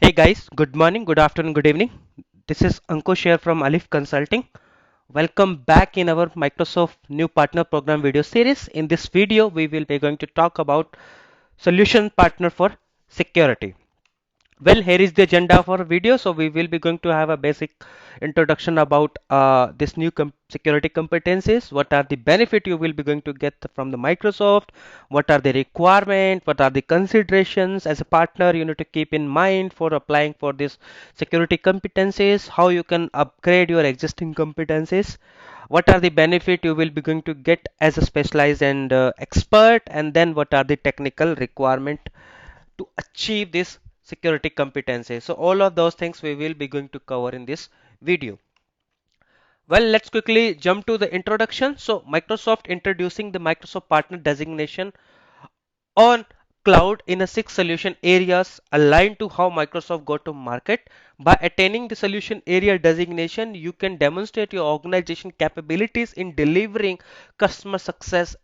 Hey guys, good morning, good afternoon, good evening. This is Ankush here from Alif Consulting. Welcome back in our Microsoft new partner program video series. In this video, we will be going to talk about solution partner for security. Well, here is the agenda for video. So we will be going to have a basic introduction about this new security competencies. What are the benefit you will be going to get from the Microsoft? What are the requirement? What are the considerations as a partner you need to keep in mind for applying for this security competencies? How you can upgrade your existing competencies? What are the benefit you will be going to get as a specialized and expert? And then what are the technical requirement to achieve this security competency? So all of those things we will be going to cover in this video. Well, let's quickly jump to the introduction. So Microsoft introducing the Microsoft partner designation on cloud in a six solution areas aligned to how Microsoft go to market. By attaining the solution area designation, you can demonstrate your organization capabilities in delivering customer success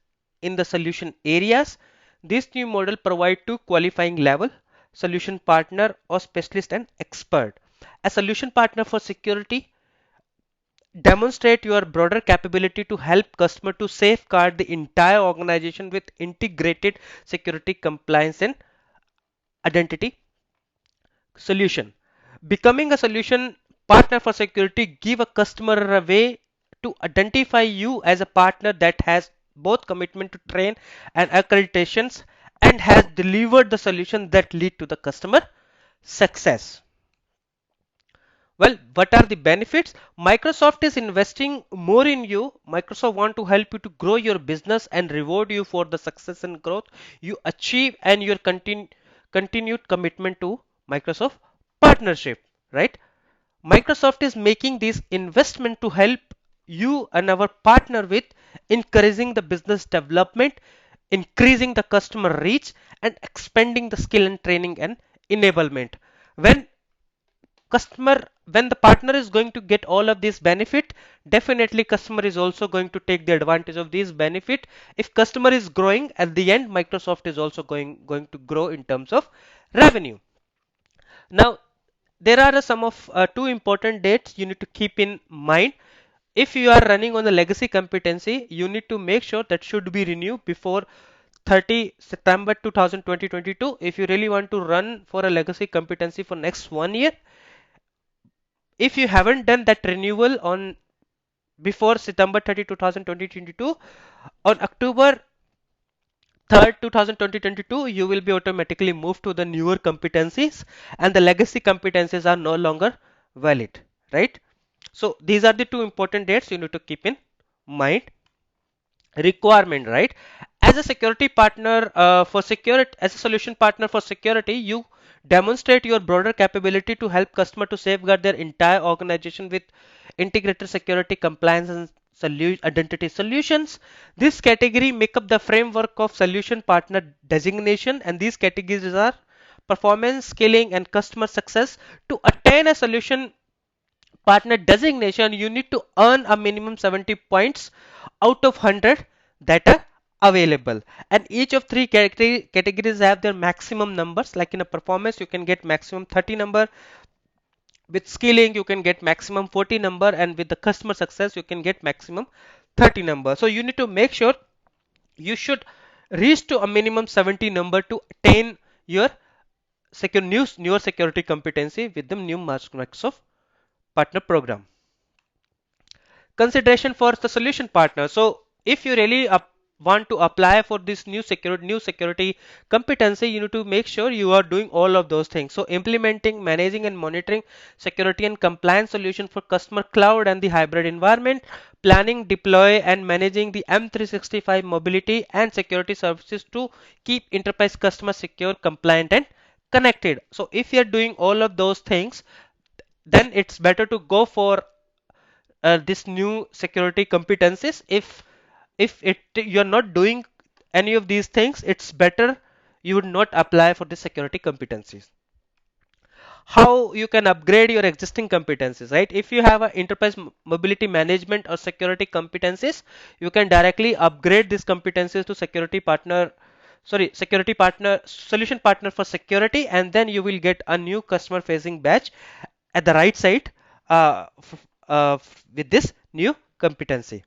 in the solution areas. This new model provide two qualifying level: solution partner or specialist and expert. A solution partner for security demonstrate your broader capability to help customer to safeguard the entire organization with integrated security, compliance and identity solution. Becoming a solution partner for security give a customer a way to identify you as a partner that has both commitment to train and accreditations and has delivered the solution that lead to the customer success. Well, what are the benefits? Microsoft is investing more in you. Microsoft want to help you to grow your business and reward you for the success and growth you achieve and your continued commitment to Microsoft partnership, right? Microsoft is making this investment to help you and our partner with increasing the business development, increasing the customer reach, and expanding the skill and training and enablement. When customer when the partner is going to get all of this benefit, definitely customer is also going to take the advantage of this benefit. If customer is growing, at the end Microsoft is also going to grow in terms of revenue. Now there are some of two important dates you need to keep in mind. If you are running on the legacy competency, you need to make sure that should be renewed before 30 September 2022. If you really want to run for a legacy competency for next 1 year, if you haven't done that renewal on before September 30, 2022, on October 3rd, 2022, you will be automatically moved to the newer competencies and the legacy competencies are no longer valid, right? So these are the two important dates you need to keep in mind. Requirement, right? As a security partner for security, as a solution partner for security, you demonstrate your broader capability to help customer to safeguard their entire organization with integrated security, compliance and identity solutions. This category make up the framework of solution partner designation, and these categories are performance, scaling and customer success. To attain a solution partner designation, you need to earn a minimum 70 points out of 100 that are available. And each of three categories have their maximum numbers. Like in a performance, you can get maximum 30 number. With scaling, you can get maximum 40 number. And with the customer success, you can get maximum 30 number. So you need to make sure you should reach to a minimum 70 number to attain your newer security competency with the new Microsoft partner program. Consideration for the solution partner. So if you really want to apply for this new security competency, you need to make sure you are doing all of those things. So implementing, managing and monitoring security and compliance solution for customer cloud and the hybrid environment, planning, deploy and managing the M365 mobility and security services to keep enterprise customers secure, compliant and connected. So if you are doing all of those things, then it's better to go for this new security competencies. If it you're not doing any of these things, it's better you would not apply for the security competencies. How you can upgrade your existing competencies, right? If you have a enterprise mobility management or security competencies, you can directly upgrade these competencies to security partner sorry, security partner, solution partner for security, and then you will get a new customer facing badge at the right side with this new competency.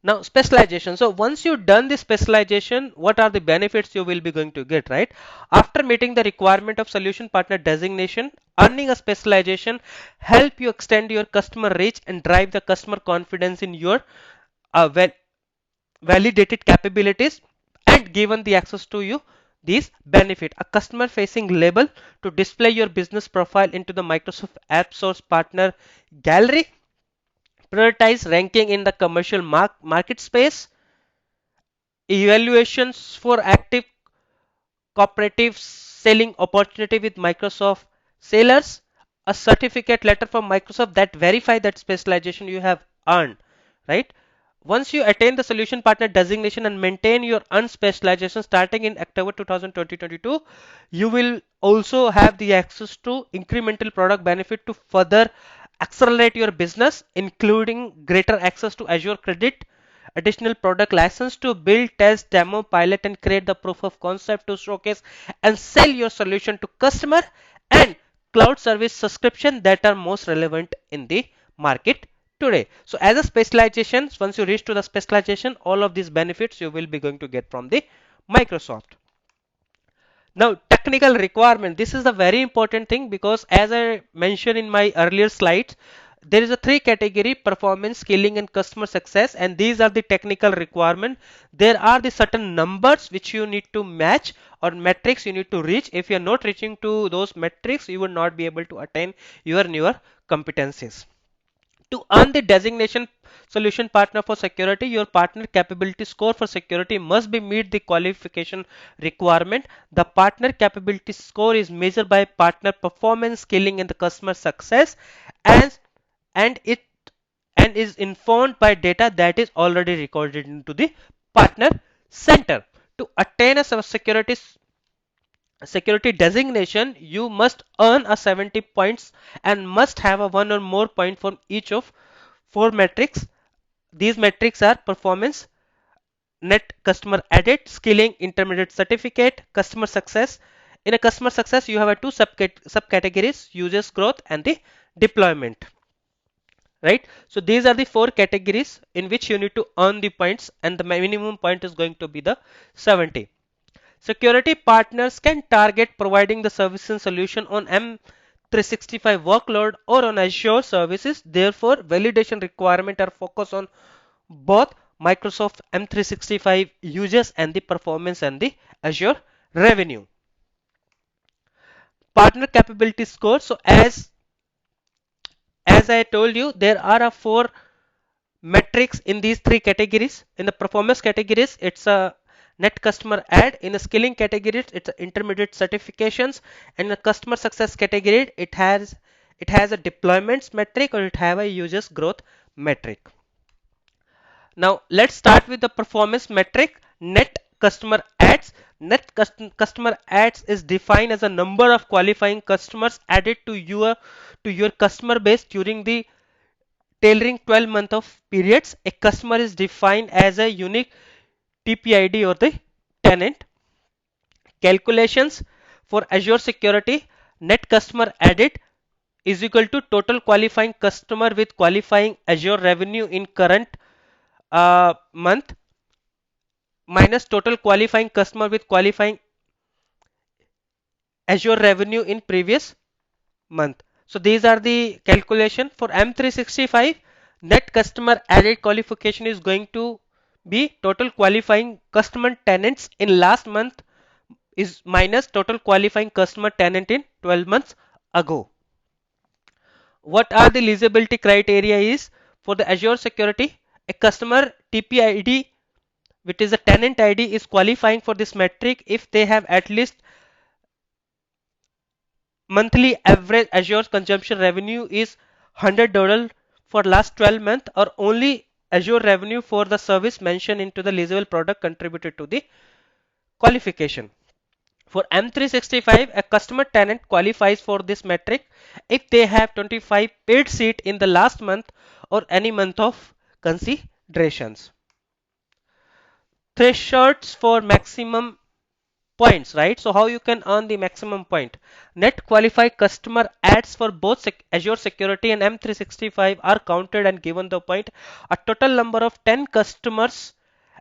Now, specialization. So once you've done the specialization, what are the benefits you will be going to get, right? After meeting the requirement of solution partner designation, earning a specialization help you extend your customer reach and drive the customer confidence in your well validated capabilities, and given the access to you these benefit a customer facing label to display your business profile into the Microsoft App Source partner gallery, prioritize ranking in the commercial market space, evaluations for active cooperative selling opportunity with Microsoft sellers, a certificate letter from Microsoft that verify that specialization you have earned, right? Once you attain the solution partner designation and maintain your unspecialization starting in October 2022, you will also have the access to incremental product benefit to further accelerate your business, including greater access to Azure Credit, additional product license to build, test, demo, pilot, and create the proof of concept to showcase and sell your solution to customer, and cloud service subscription that are most relevant in the market today. So as a specialization, once you reach to the specialization, all of these benefits you will be going to get from the Microsoft. Now, technical requirement. This is a very important thing because as I mentioned in my earlier slides, there is a three category: performance, scaling, and customer success, and these are the technical requirement. There are the certain numbers which you need to match or metrics you need to reach. If you are not reaching to those metrics, you will not be able to attain your newer competencies. To earn the designation solution partner for security, your partner capability score for security must be meet the qualification requirement. The partner capability score is measured by partner performance, scaling, and the customer success, and and it and is informed by data that is already recorded into the partner center. To attain a security designation, you must earn a 70 points and must have a one or more point from each of four metrics. These metrics are performance, net customer added, skilling, intermediate certificate, customer success. In a customer success, you have a two subcategories: users growth and the deployment. Right? So these are the four categories in which you need to earn the points, and the minimum point is going to be the 70. Security partners can target providing the service and solution on M365 workload or on Azure services. Therefore, validation requirements are focused on both Microsoft M365 users and the performance and the Azure revenue. Partner capability score. So as I told you, there are four metrics in these three categories. In the performance categories, it's a net customer add. In the skilling categories, it's intermediate certifications. And in the customer success category, it has a deployments metric, or it have a users growth metric. Now let's start with the performance metric: net customer adds. Net customer adds is defined as a number of qualifying customers added to your customer base during the tailoring 12 month of periods. A customer is defined as a unique TPID or the tenant. Calculations for Azure security: net customer added is equal to total qualifying customer with qualifying Azure revenue in current month minus total qualifying customer with qualifying Azure revenue in previous month. So these are the calculation for M365. Net customer added qualification is going to be total qualifying customer tenants in last month is minus total qualifying customer tenant in 12 months ago. What are the eligibility criteria is for the Azure security? A customer TPID, which is a tenant ID, is qualifying for this metric if they have at least monthly average Azure consumption revenue is $100 for last 12 months, or only Azure revenue for the service mentioned into the leasable product contributed to the qualification. For M365, a customer tenant qualifies for this metric if they have 25 paid seat in the last month or any month of considerations. thresholds for maximum points, right? So how you can earn the maximum point? Net qualified customer ads for both Azure Security and M365 are counted and given the point. A total number of 10 customers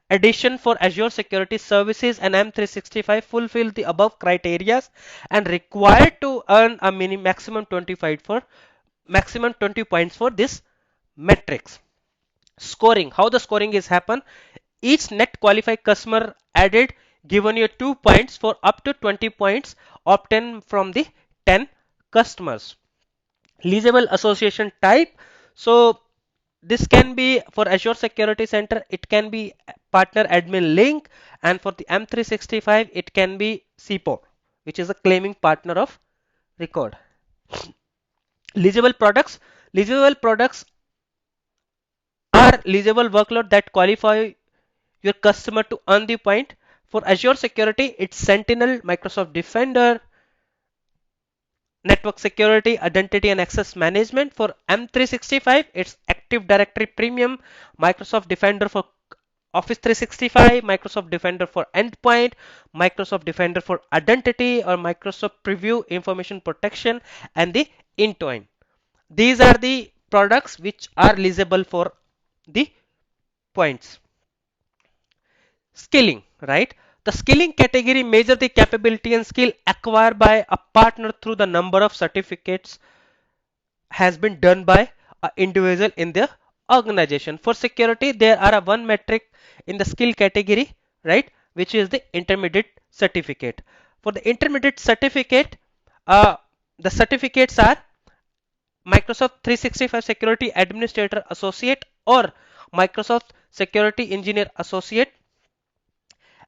addition for Azure Security Services and M365 fulfill the above criteria and required to earn a maximum 20 points for this metrics. Scoring, how the scoring is happen: each net qualified customer added given you 2 points for up to 20 points obtained from the 10 customers. Leasable association type, so this can be for Azure Security Center, it can be partner admin link, and for the M365 it can be CPO, which is a claiming partner of record. Leasable products, leasable products are leasable workload that qualify your customer to earn the point. For Azure Security, it's Sentinel, Microsoft Defender, Network Security, Identity and Access Management. For M365, it's Active Directory Premium, Microsoft Defender for Office 365, Microsoft Defender for Endpoint, Microsoft Defender for Identity, or Microsoft Preview Information Protection, and the Intune. These are the products which are leasable for the points. Skilling, right? The skilling category measure the capability and skill acquired by a partner through the number of certificates has been done by an individual in the organization. For security, there are a one metric in the skill category, right, which is the intermediate certificate. For the intermediate certificate, uh, the certificates are Microsoft 365 Security Administrator Associate or Microsoft Security Engineer Associate.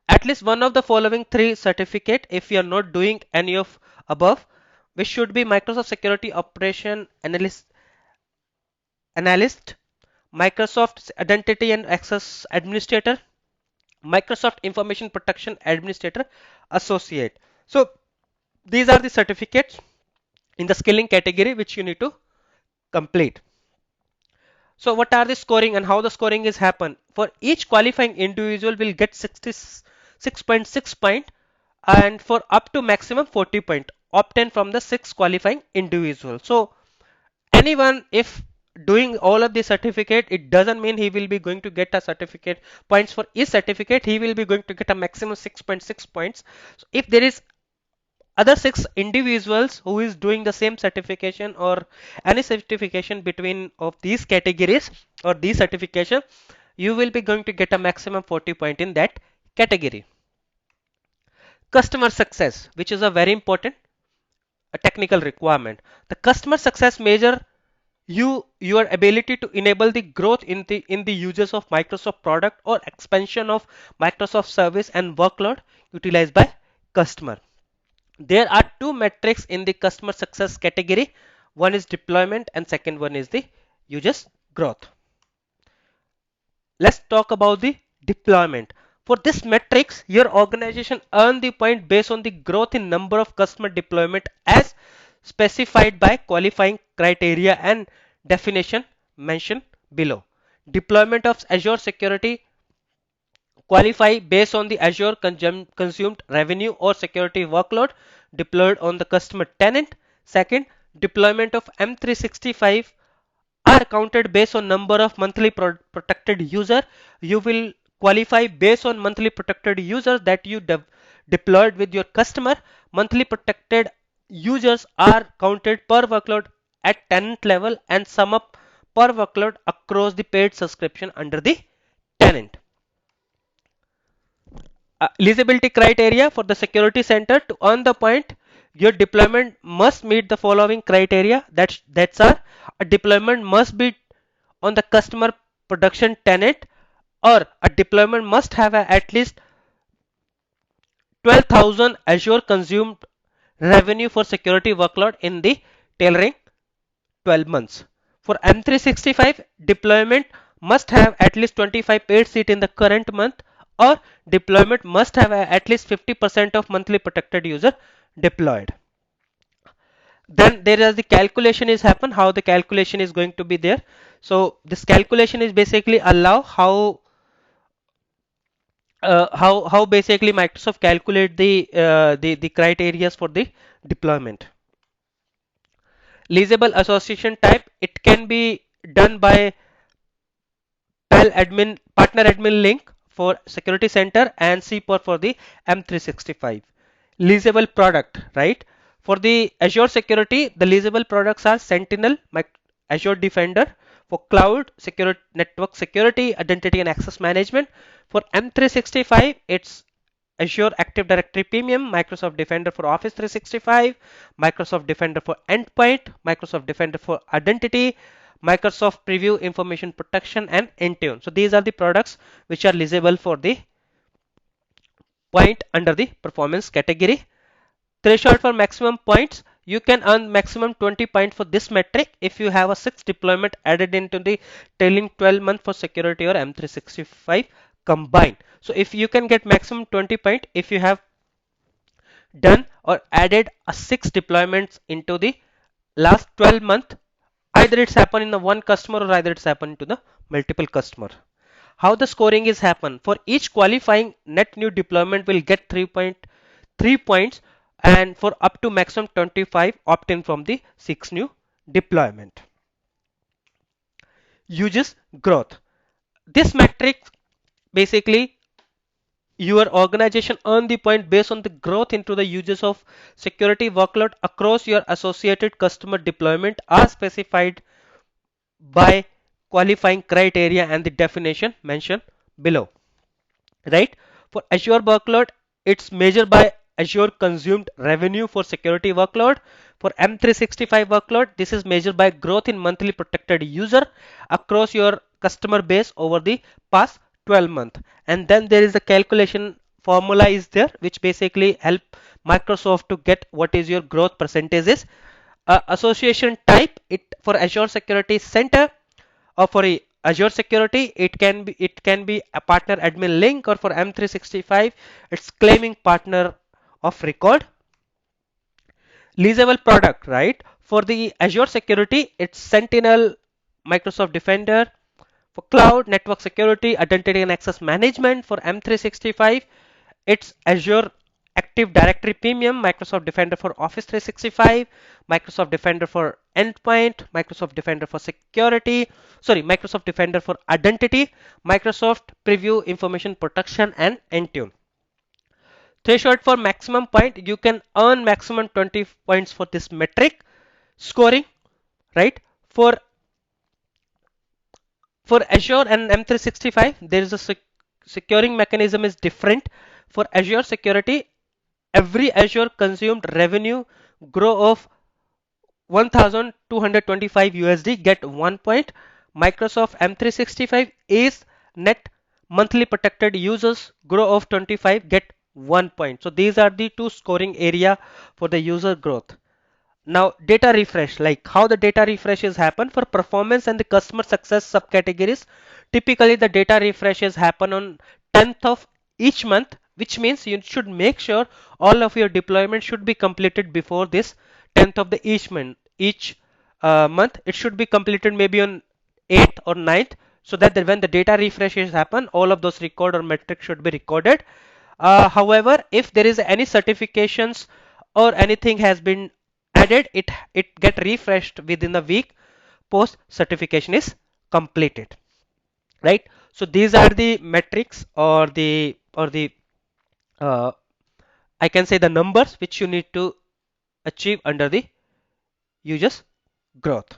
At least one of the following three certificate, if you are not doing any of above, which should be Microsoft Security Operation Analyst, Microsoft Identity and Access Administrator, Microsoft Information Protection Administrator Associate. So these are the certificates in the skilling category which you need to complete. So what are the scoring and how the scoring is happen? For each qualifying individual will get 66.6 point, and for up to maximum 40 point obtained from the 6 qualifying individual. So anyone if doing all of the certificate, it doesn't mean he will be going to get a certificate points for each certificate. He will be going to get a maximum 6.6 points. So if there is other 6 individuals who is doing the same certification or any certification between of these categories or these certification, you will be going to get a maximum 40 point in that category. Customer success, which is a very important a technical requirement. The customer success measure your ability to enable the growth in the users of Microsoft product or expansion of Microsoft service and workload utilized by customer. There are two metrics in the customer success category. One is deployment and second one is the users growth. Let's talk about the deployment. For this metrics, your organization earn the point based on the growth in number of customer deployment as specified by qualifying criteria and definition mentioned below. Deployment of Azure Security qualify based on the Azure consumed revenue or security workload deployed on the customer tenant. Second, deployment of M365 are counted based on number of monthly protected user. You will qualify based on monthly protected users that you deployed with your customer. Monthly protected users are counted per workload at tenant level and sum up per workload across the paid subscription under the tenant. Eligibility criteria for the security center: to earn the point, your deployment must meet the following criteria. That's are: a deployment must be on the customer production tenant, or a deployment must have at least 12,000 Azure consumed revenue for security workload in the tailoring 12 months. For M365, deployment must have at least 25 paid seat in the current month, or deployment must have at least 50% of monthly protected user deployed. Then there is the calculation is happen, how the calculation is going to be there. So this calculation is basically allow how how basically Microsoft calculate the criteria for the deployment. Leasable association type, it can be done by PAL admin partner admin link for security center and CPOR for the M365. Leasable product, right? For the Azure security, the leasable products are Sentinel, Azure Defender. For cloud security, network security, identity and access management. For M365, it's Azure Active Directory Premium, Microsoft Defender for Office 365, Microsoft Defender for Endpoint, Microsoft Defender for Identity, Microsoft Preview Information Protection, and Intune. So these are the products which are leasable for the point under the performance category. Threshold for maximum points, you can earn maximum 20 points for this metric if you have a 6 deployment added into the trailing 12 month for security or M365 combined. So if you can get maximum 20 point if you have done or added a 6 deployments into the last 12 month, either it's happened in the one customer or either it's happened to the multiple customer. How the scoring is happen, for each qualifying net new deployment will get 3.3 points, and for up to maximum 25 opt in from the 6 new deployment. Uses growth, this metric basically your organization earn the point based on the growth into the uses of security workload across your associated customer deployment are specified by qualifying criteria and the definition mentioned below, right? For Azure workload, it's measured by Azure consumed revenue for security workload. For M365 workload, this is measured by growth in monthly protected user across your customer base over the past 12 months. And then there is a calculation formula is there, which basically help Microsoft to get what is your growth percentages. Association type, it for Azure Security Center or for Azure Security, it can be a partner admin link, or for M365, it's claiming partner of record. Leasable product, right? For the Azure Security, it's Sentinel, Microsoft Defender. For cloud, network security, identity and access management. For M365, it's Azure Active Directory Premium, Microsoft Defender for Office 365, Microsoft Defender for Endpoint, Microsoft Defender for Security, Microsoft Defender for Identity, Microsoft Preview Information Protection, and Intune. Threshold for maximum point, you can earn maximum 20 points for this metric. Scoring, right? For Azure and M365, there is a securing mechanism is different. For Azure security, every Azure consumed revenue grow of 1225 USD get 1 point. Microsoft M365 is net monthly protected users grow of 25 get 1 point. So these are the two scoring area for the user growth. Now data refresh, like how the data refreshes happen for performance and the customer success subcategories. Typically the data refreshes happen on 10th of each month, which means you should make sure all of your deployment should be completed before this 10th of the each month. It should be completed maybe on 8th or 9th, so that when the data refreshes happen, all of those record or metrics should be recorded. However, if there is any certifications or anything has been added, it get refreshed within a week post certification is completed, right? So these are the metrics or the uh, I can say the numbers which you need to achieve under the users growth.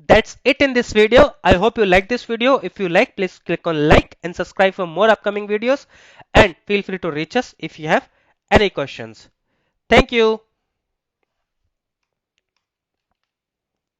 That's it in this video. I hope you like this video. If you like, please click on like and subscribe for more upcoming videos, and feel free to reach us if you have any questions. Thank you.